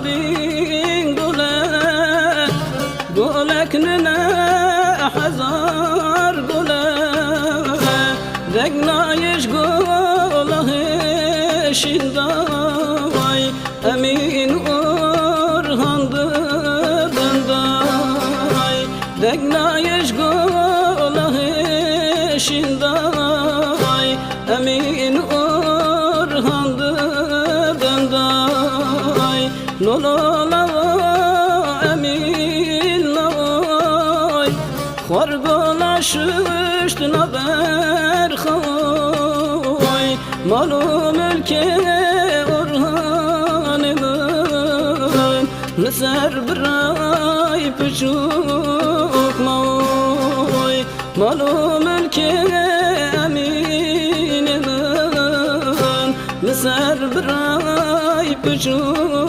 bin gule guleknine hazar gule degnayiş gulahi şindavay emin orhandı benday degnayiş gulahi şindavay emin orhandı benday lolala emin lay Korgolaşıştın haber hay malum ülke orhanımın Nıser bir ay püçük may malum ülke eminimin Nıser bir ay püçük